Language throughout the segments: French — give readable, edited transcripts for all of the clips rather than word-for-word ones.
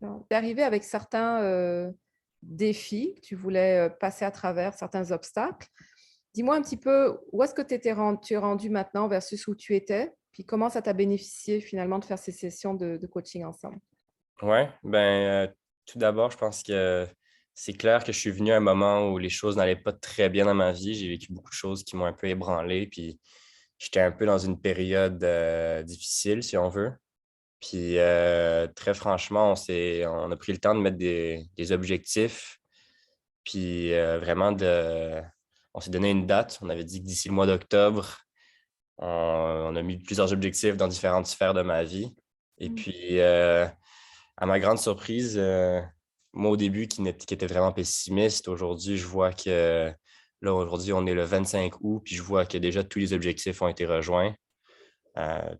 Tu es arrivé avec certains, défis, que tu voulais, passer à travers, certains obstacles. Dis-moi un petit peu où est-ce que tu es rendu maintenant versus où tu étais? Puis comment ça t'a bénéficié finalement de faire ces sessions de coaching ensemble? Ouais, tout d'abord, je pense que c'est clair que je suis venu à un moment où les choses n'allaient pas très bien dans ma vie. J'ai vécu beaucoup de choses qui m'ont un peu ébranlé, puis j'étais un peu dans une période, difficile, si on veut. Puis, très franchement, on a pris le temps de mettre des objectifs, puis, on s'est donné une date. On avait dit que d'ici le mois d'octobre, on a mis plusieurs objectifs dans différentes sphères de ma vie et Mmh. puis, à ma grande surprise, moi, au début, qui était vraiment pessimiste, aujourd'hui, je vois que là, aujourd'hui, on est le 25 août, puis je vois que déjà tous les objectifs ont été rejoints. Ça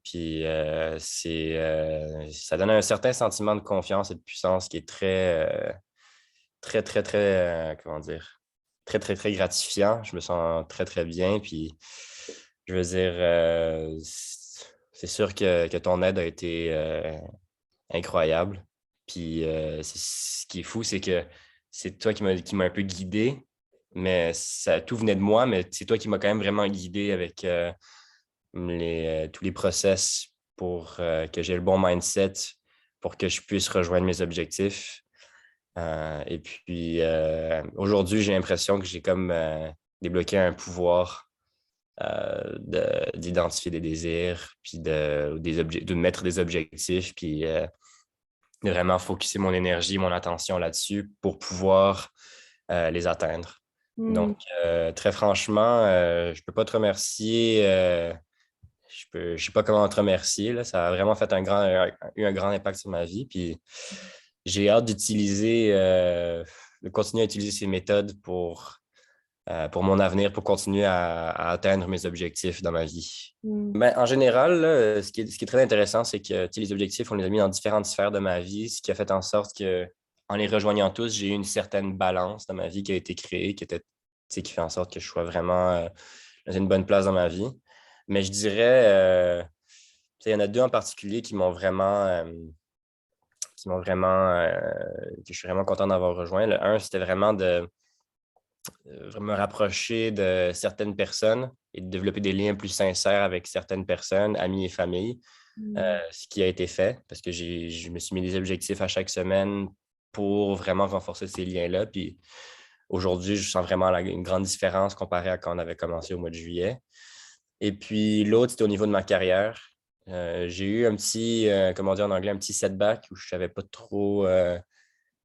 donne un certain sentiment de confiance et de puissance qui est très, très, très, comment dire? Très, très, très gratifiant. Je me sens très, très bien, puis je veux dire, c'est sûr que ton aide a été, incroyable. Puis, c'est ce qui est fou, c'est que c'est toi qui m'a un peu guidé, mais ça tout venait de moi, mais c'est toi qui m'as quand même vraiment guidé avec, tous les process pour, que j'ai le bon mindset pour que je puisse rejoindre mes objectifs. Aujourd'hui, j'ai l'impression que j'ai comme, débloqué un pouvoir, d'identifier des désirs, puis de mettre des objectifs, puis, de vraiment focuser mon énergie, mon attention là-dessus pour pouvoir, les atteindre. Mmh. Donc, très franchement, je peux pas te remercier, je sais pas comment te remercier, là. Ça a vraiment fait eu un grand impact sur ma vie, puis j'ai hâte de continuer à utiliser ces méthodes pour mon avenir, pour continuer à atteindre mes objectifs dans ma vie. Mmh. En général, là, ce qui est très intéressant, c'est que, tu sais, les objectifs, on les a mis dans différentes sphères de ma vie, ce qui a fait en sorte que, en les rejoignant tous, j'ai eu une certaine balance dans ma vie qui a été créée, qui fait en sorte que je sois vraiment, dans une bonne place dans ma vie. Mais je dirais, tu sais, il y en a 2 en particulier que je suis vraiment content d'avoir rejoint. Le un, c'était vraiment de me rapprocher de certaines personnes et de développer des liens plus sincères avec certaines personnes, amis et famille, Mmh. ce qui a été fait parce que je me suis mis des objectifs à chaque semaine pour vraiment renforcer ces liens-là. Puis aujourd'hui, je sens vraiment une grande différence comparé à quand on avait commencé au mois de juillet. Et puis l'autre, c'était au niveau de ma carrière. J'ai eu un petit, comment dire en anglais, un petit setback où je savais pas trop,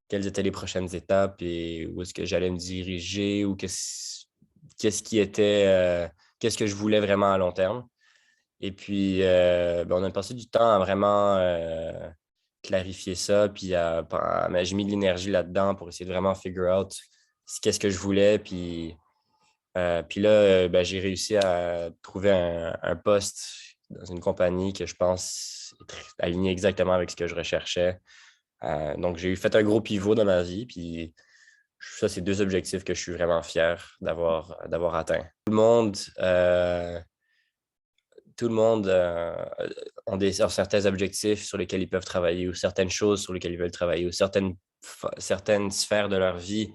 quelles étaient les prochaines étapes et où est-ce que j'allais me diriger ou qu'est-ce qui était, qu'est-ce que je voulais vraiment à long terme. Et puis, on a passé du temps à vraiment, clarifier ça, puis j'ai mis de l'énergie là-dedans pour essayer de vraiment figure out qu'est-ce que je voulais. Puis là, j'ai réussi à trouver un poste dans une compagnie que je pense est aligné exactement avec ce que je recherchais. Donc j'ai fait un gros pivot dans ma vie, puis ça, c'est 2 objectifs que je suis vraiment fier d'avoir atteints. Tout le monde, a certains objectifs sur lesquels ils peuvent travailler ou certaines choses sur lesquelles ils veulent travailler ou certaines sphères de leur vie,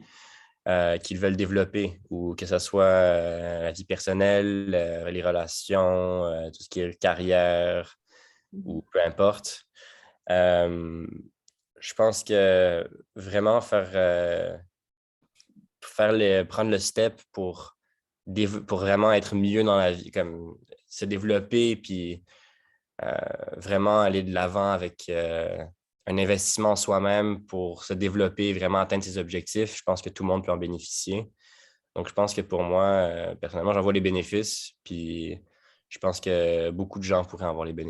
qu'ils veulent développer ou que ça soit, la vie personnelle, les relations, tout ce qui est carrière Mmh. ou peu importe. Hem, je pense que vraiment prendre le step pour vraiment être mieux dans la vie, comme se développer puis, heu, vraiment aller de l'avant avec, un investissement en soi-même pour se développer et vraiment atteindre ses objectifs. Je pense que tout le monde peut en bénéficier. Donc je pense que pour moi, personnellement, j'en vois les bénéfices, puis je pense que beaucoup de gens pourraient en voir les bénéfices.